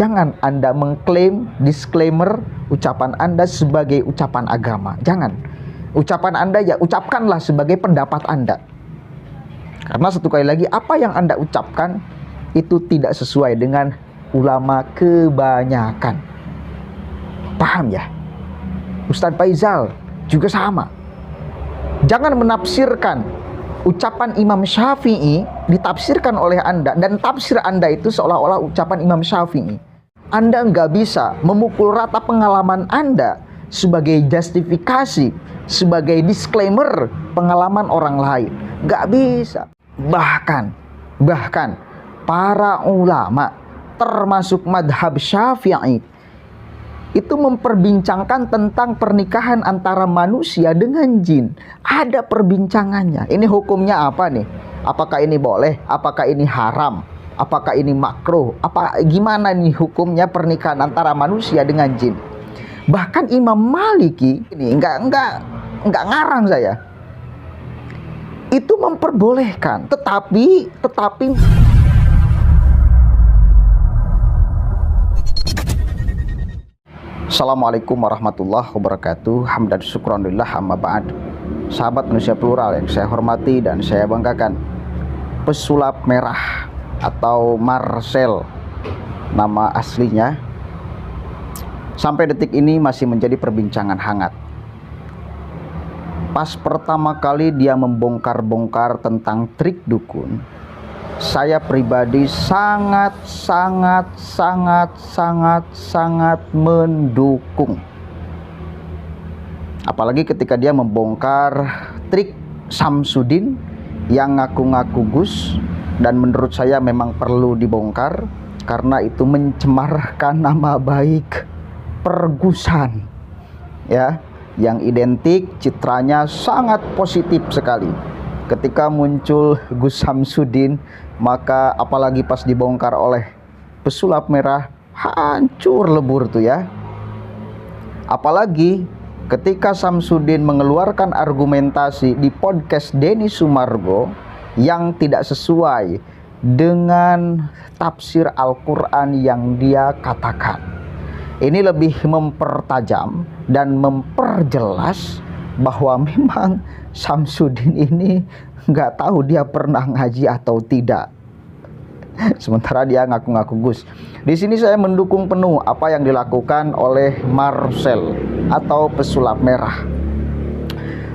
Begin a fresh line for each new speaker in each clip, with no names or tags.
Jangan Anda mengklaim, disclaimer ucapan Anda sebagai ucapan agama. Jangan. Ucapan Anda ya ucapkanlah sebagai pendapat Anda. Karena satu kali lagi, apa yang Anda ucapkan itu tidak sesuai dengan ulama kebanyakan. Paham ya? Ustadz Faizal juga sama. Jangan menafsirkan ucapan Imam Syafi'i ditafsirkan oleh Anda, dan tafsir Anda itu seolah-olah ucapan Imam Syafi'i. Anda nggak bisa memukul rata pengalaman Anda sebagai justifikasi, sebagai disclaimer pengalaman orang lain. Nggak bisa. Bahkan para ulama termasuk madhab Syafi'i itu memperbincangkan tentang pernikahan antara manusia dengan jin. Ada perbincangannya. Ini hukumnya apa nih? Apakah ini boleh? Apakah ini haram? Apakah ini makruh? Gimana nih hukumnya pernikahan antara manusia dengan jin? Bahkan Imam Maliki ini enggak ngarang saya. Itu memperbolehkan, tetapi Assalamualaikum warahmatullahi wabarakatuh. Hamdan syukranillah amma ba'd. Sahabat manusia plural yang saya hormati dan saya banggakan, pesulap merah atau Marcel nama aslinya, sampai detik ini masih menjadi perbincangan hangat. Pas pertama kali dia membongkar-bongkar tentang trik dukun, saya pribadi sangat mendukung. Apalagi ketika dia membongkar trik Samsudin yang ngaku-ngaku Gus, dan menurut saya memang perlu dibongkar karena itu mencemarkan nama baik pergusan, ya, yang identik citranya sangat positif sekali. Ketika muncul Gus Samsudin, maka apalagi pas dibongkar oleh pesulap merah, hancur lebur tuh ya. Apalagi ketika Samsudin mengeluarkan argumentasi di podcast Denny Sumargo yang tidak sesuai dengan tafsir Al-Quran yang dia katakan. Ini lebih mempertajam dan memperjelas bahwa memang Samsudin ini nggak tahu dia pernah ngaji atau tidak. Sementara dia ngaku-ngaku Gus. Di sini saya mendukung penuh apa yang dilakukan oleh Marcel atau pesulap merah.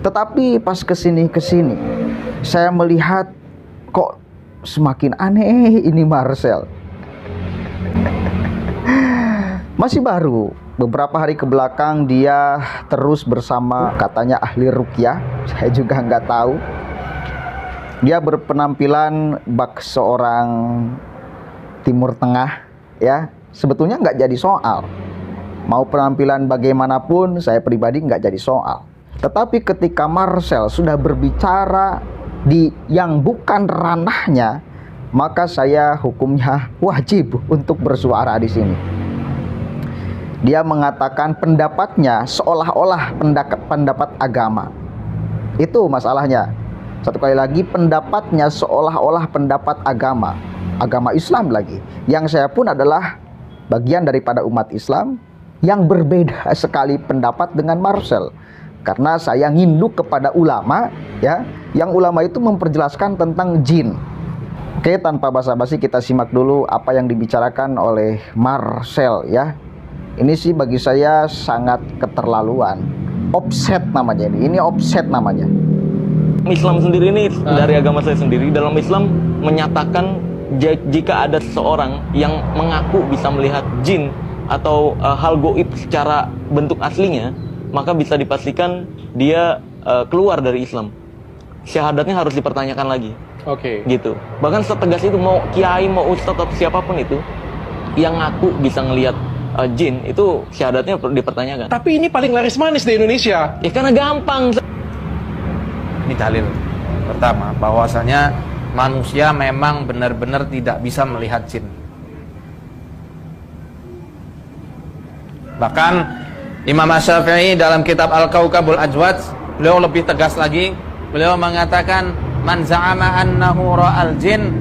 Tetapi pas kesini saya melihat kok semakin aneh ini Marcel. Masih baru, beberapa hari kebelakang dia terus bersama katanya ahli ruqyah, saya juga nggak tahu. Dia berpenampilan bak seorang Timur Tengah, ya. Sebetulnya nggak jadi soal. Mau penampilan bagaimanapun, saya pribadi nggak jadi soal. Tetapi ketika Marcel sudah berbicara di yang bukan ranahnya, maka saya hukumnya wajib untuk bersuara di sini. Dia mengatakan pendapatnya seolah-olah pendapat agama. Itu masalahnya. Satu kali lagi, pendapatnya seolah-olah pendapat agama Islam lagi. Yang saya pun adalah bagian daripada umat Islam yang berbeda sekali pendapat dengan Marcel. Karena saya nginduk kepada ulama, ya, yang ulama itu memperjelaskan tentang jin. Oke, tanpa basa-basi kita simak dulu apa yang dibicarakan oleh Marcel, ya. Ini sih bagi saya sangat keterlaluan. Offset namanya ini. Ini offset namanya.
Islam sendiri ini, dari agama saya sendiri, dalam Islam menyatakan jika ada seseorang yang mengaku bisa melihat jin atau hal goib secara bentuk aslinya, maka bisa dipastikan dia keluar dari Islam. Syahadatnya harus dipertanyakan lagi.
Oke.
Gitu. Bahkan setegas itu, mau kiai, mau ustadz atau siapapun itu yang ngaku bisa ngelihat jin, itu syahadatnya dipertanyakan.
Tapi ini paling laris manis di Indonesia.
Ya karena gampang.
Ini dalil pertama bahwasanya manusia memang benar-benar tidak bisa melihat jin. Bahkan Imam Syafi'i dalam kitab Al-Kaukabul Ajwad, beliau lebih tegas lagi. Beliau mengatakan man za'ama annahu ra'al jin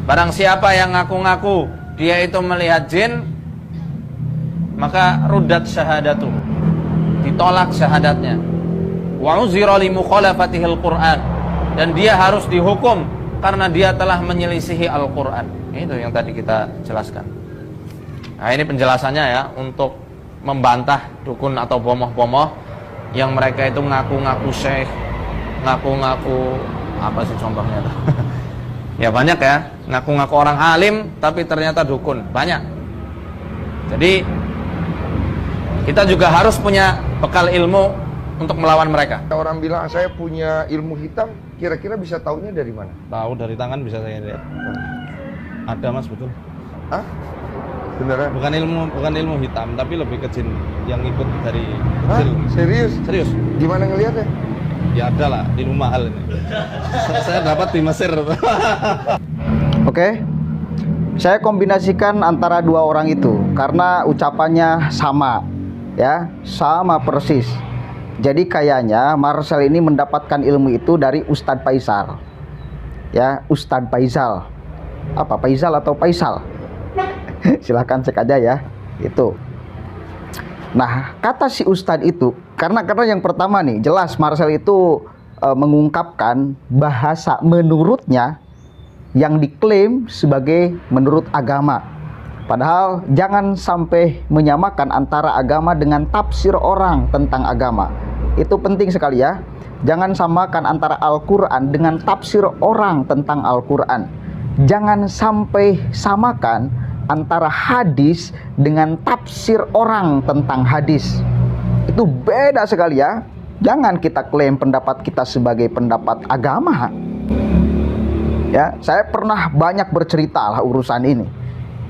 Barang siapa yang ngaku-ngaku dia itu melihat jin, maka rudat syahadatuh, ditolak syahadatnya. Wa uzira li mukhalafatihil Qur'an, dan dia harus dihukum karena dia telah menyelisihi Al-Qur'an. Itu yang tadi kita jelaskan. Nah, ini penjelasannya ya, untuk membantah dukun atau bomoh-bomoh yang mereka itu ngaku-ngaku syekh, ngaku-ngaku apa sih contohnya tuh? Ya banyak ya, ngaku-ngaku orang alim tapi ternyata dukun, banyak. Jadi kita juga harus punya bekal ilmu untuk melawan mereka.
Orang bilang saya punya ilmu hitam, kira-kira bisa taunya dari mana?
Tahu dari tangan bisa saya lihat. Ada Mas, betul.
Hah? Beneran?
Bukan ilmu hitam, tapi lebih ke jin yang ikut dari
Hah?
kecil.
Serius?
Serius?
Gimana ngelihatnya?
Ya ada lah, ilmu mahal ini. Saya dapat di Mesir.
Oke. Saya kombinasikan antara dua orang itu karena ucapannya sama. Ya, sama persis. Jadi kayaknya Marcel ini mendapatkan ilmu itu dari Ustadz Faisal. Ya, Ustadz Faisal. Apa, Faisal atau Faisal? Silahkan cek aja ya. Itu. Nah, kata si Ustadz itu, karena yang pertama nih, jelas Marcel itu mengungkapkan bahasa menurutnya yang diklaim sebagai menurut agama. Padahal jangan sampai menyamakan antara agama dengan tafsir orang tentang agama. Itu penting sekali ya. Jangan samakan antara Al-Quran dengan tafsir orang tentang Al-Quran. Jangan sampai samakan antara hadis dengan tafsir orang tentang hadis. Itu beda sekali ya. Jangan kita klaim pendapat kita sebagai pendapat agama. Ya, saya pernah banyak bercerita lah urusan ini.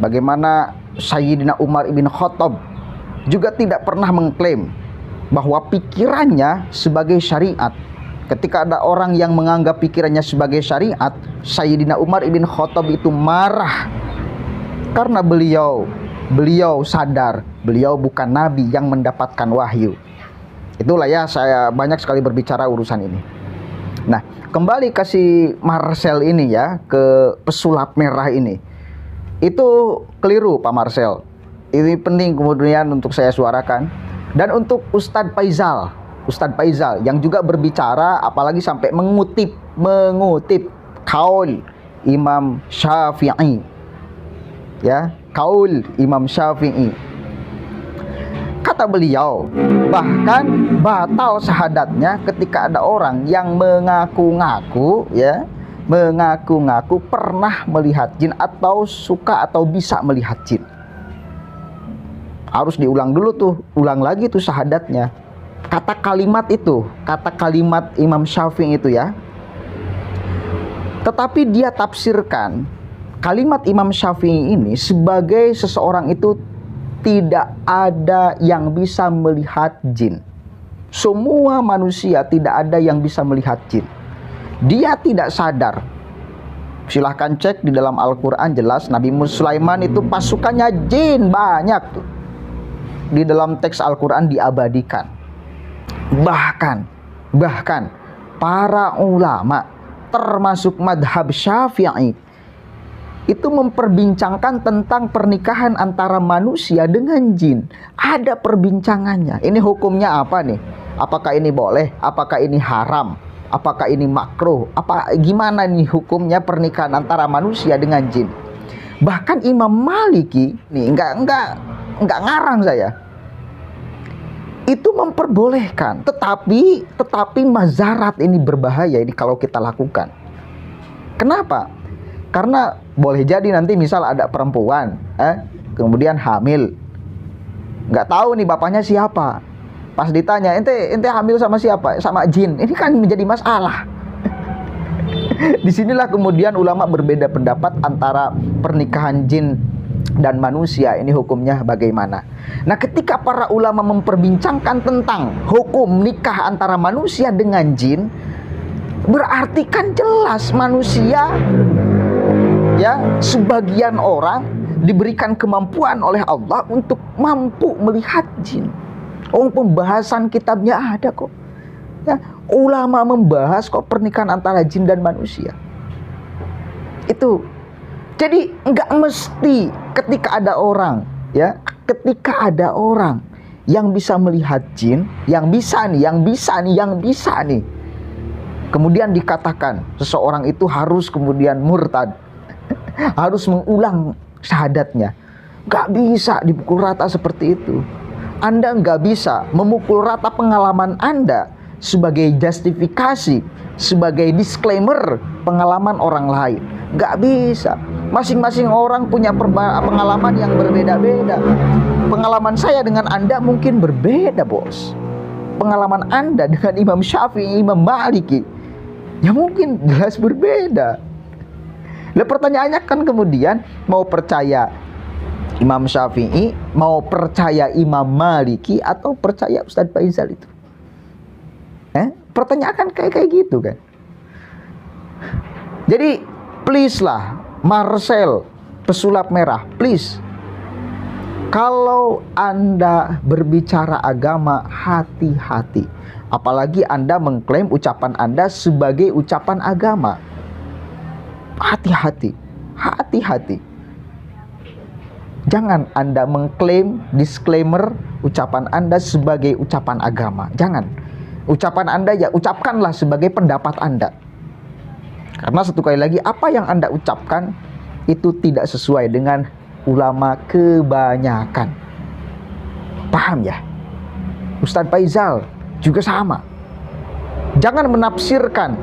Bagaimana Sayyidina Umar ibn Khattab juga tidak pernah mengklaim bahwa pikirannya sebagai syariat. Ketika ada orang yang menganggap pikirannya sebagai syariat, Sayyidina Umar ibn Khattab itu marah. Karena beliau sadar beliau bukan nabi yang mendapatkan wahyu. Itulah ya, saya banyak sekali berbicara urusan ini. Nah, kembali ke si Marcel ini ya, ke pesulap merah ini. Itu keliru Pak Marcel. Ini penting kemudian untuk saya suarakan. Dan untuk Ustadz Faisal yang juga berbicara, apalagi sampai mengutip kaul Imam Syafi'i. Ya, kaul Imam Syafi'i. Kata beliau, bahkan batal syahadatnya ketika ada orang yang mengaku-ngaku pernah melihat jin atau suka atau bisa melihat jin. Harus diulang dulu tuh, ulang lagi tuh syahadatnya. Kata kalimat Imam Syafi'i itu ya. Tetapi dia tafsirkan kalimat Imam Syafi'i ini sebagai seseorang itu tidak ada yang bisa melihat jin. Semua manusia tidak ada yang bisa melihat jin. Dia tidak sadar. Silahkan cek di dalam Al-Quran, jelas Nabi Sulaiman itu pasukannya jin banyak tuh. Di dalam teks Al-Quran diabadikan. Bahkan para ulama termasuk madhab Syafi'i itu memperbincangkan tentang pernikahan antara manusia dengan jin. Ada perbincangannya. Ini hukumnya apa nih? Apakah ini boleh? Apakah ini haram? Apakah ini makruh? Gimana nih hukumnya pernikahan antara manusia dengan jin? Bahkan Imam Maliki nih enggak ngarang saya. Itu memperbolehkan, tetapi mazarat ini berbahaya ini kalau kita lakukan. Kenapa? Karena boleh jadi nanti misal ada perempuan kemudian hamil, nggak tahu nih bapaknya siapa. Pas ditanya, ente hamil sama siapa? Sama jin. Ini kan menjadi masalah. Disinilah kemudian ulama berbeda pendapat antara pernikahan jin dan manusia, ini hukumnya bagaimana. Nah, ketika para ulama memperbincangkan tentang hukum nikah antara manusia dengan jin, berarti kan jelas manusia ya, sebagian orang diberikan kemampuan oleh Allah untuk mampu melihat jin. Pembahasan kitabnya ada kok. Ya, ulama membahas kok pernikahan antara jin dan manusia. Itu Jadi nggak mesti ketika ada orang, ya, ketika ada orang yang bisa melihat jin, yang bisa nih, kemudian dikatakan seseorang itu harus kemudian murtad, harus mengulang syahadatnya. Nggak bisa dipukul rata seperti itu. Anda nggak bisa memukul rata pengalaman Anda sebagai justifikasi, sebagai disclaimer pengalaman orang lain. Nggak bisa. Masing-masing orang punya pengalaman yang berbeda-beda. Pengalaman saya dengan Anda mungkin berbeda, bos. Pengalaman Anda dengan Imam Syafi'i, Imam Maliki, ya mungkin jelas berbeda. Lah pertanyaannya kan kemudian, mau percaya Imam Syafi'i, mau percaya Imam Maliki, atau percaya Ustadz Faizal itu? Pertanyaan kan kayak gitu kan. Jadi please lah, Marcel pesulap merah, please. Kalau Anda berbicara agama, hati-hati. Apalagi Anda mengklaim ucapan Anda sebagai ucapan agama. Hati-hati, hati-hati. Jangan Anda mengklaim, disclaimer ucapan Anda sebagai ucapan agama. Jangan. Ucapan Anda ya ucapkanlah sebagai pendapat Anda. Karena satu kali lagi, apa yang Anda ucapkan itu tidak sesuai dengan ulama kebanyakan. Paham ya? Ustadz Faizal juga sama. Jangan menafsirkan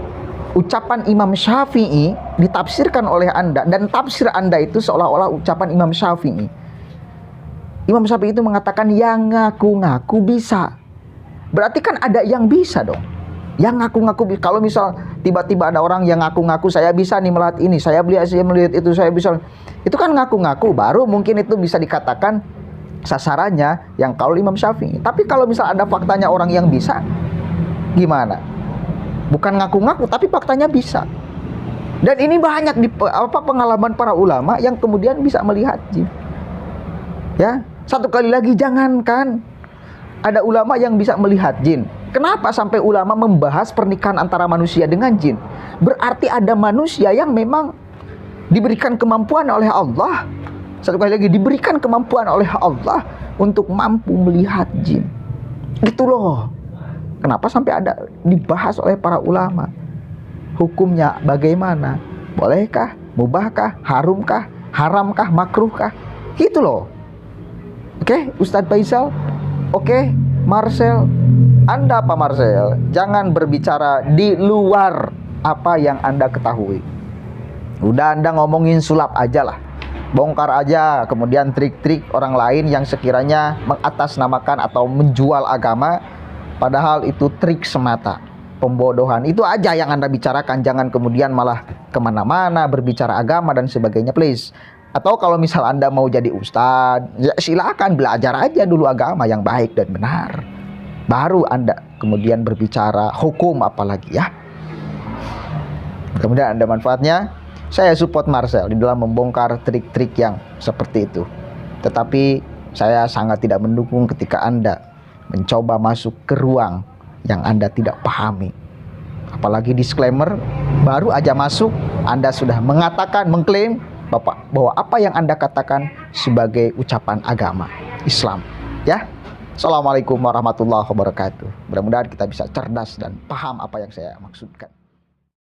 ucapan Imam Syafi'i ditafsirkan oleh Anda, dan tafsir Anda itu seolah-olah ucapan Imam Syafi'i. Imam Syafi'i itu mengatakan yang ngaku-ngaku bisa. Berarti kan ada yang bisa dong. Yang ngaku-ngaku, kalau misal tiba-tiba ada orang yang ngaku-ngaku saya bisa nih melihat ini, saya melihat itu, saya bisa. Itu kan ngaku-ngaku, baru mungkin itu bisa dikatakan sasarannya yang kalau Imam Syafi'i. Tapi kalau misal ada faktanya orang yang bisa, gimana? Bukan ngaku-ngaku, tapi faktanya bisa. Dan ini banyak di pengalaman para ulama yang kemudian bisa melihat jin. Ya, satu kali lagi, jangankan ada ulama yang bisa melihat jin. Kenapa sampai ulama membahas pernikahan antara manusia dengan jin? Berarti ada manusia yang memang diberikan kemampuan oleh Allah. Satu kali lagi, diberikan kemampuan oleh Allah untuk mampu melihat jin. Gitu loh. Kenapa sampai ada dibahas oleh para ulama? Hukumnya bagaimana? Bolehkah? Mubahkah? Harumkah? Haramkah? Makruhkah? Gitu loh. Oke, Ustadz Faizal. Oke, Marcel. Anda Pak Marcel, jangan berbicara di luar apa yang Anda ketahui. Udah Anda ngomongin sulap aja lah. Bongkar aja kemudian trik-trik orang lain yang sekiranya mengatasnamakan atau menjual agama, padahal itu trik semata, pembodohan. Itu aja yang Anda bicarakan, jangan kemudian malah kemana-mana berbicara agama dan sebagainya, please. Atau kalau misal Anda mau jadi ustadz, ya silakan belajar aja dulu agama yang baik dan benar, baru Anda kemudian berbicara hukum apalagi ya. Kemudian ada manfaatnya. Saya support Marcel di dalam membongkar trik-trik yang seperti itu. Tetapi saya sangat tidak mendukung ketika Anda mencoba masuk ke ruang yang Anda tidak pahami. Apalagi disclaimer, baru aja masuk Anda sudah mengatakan, mengklaim bahwa apa yang Anda katakan sebagai ucapan agama Islam. Ya. Assalamualaikum warahmatullahi wabarakatuh. Mudah-mudahan kita bisa cerdas dan paham apa yang saya maksudkan.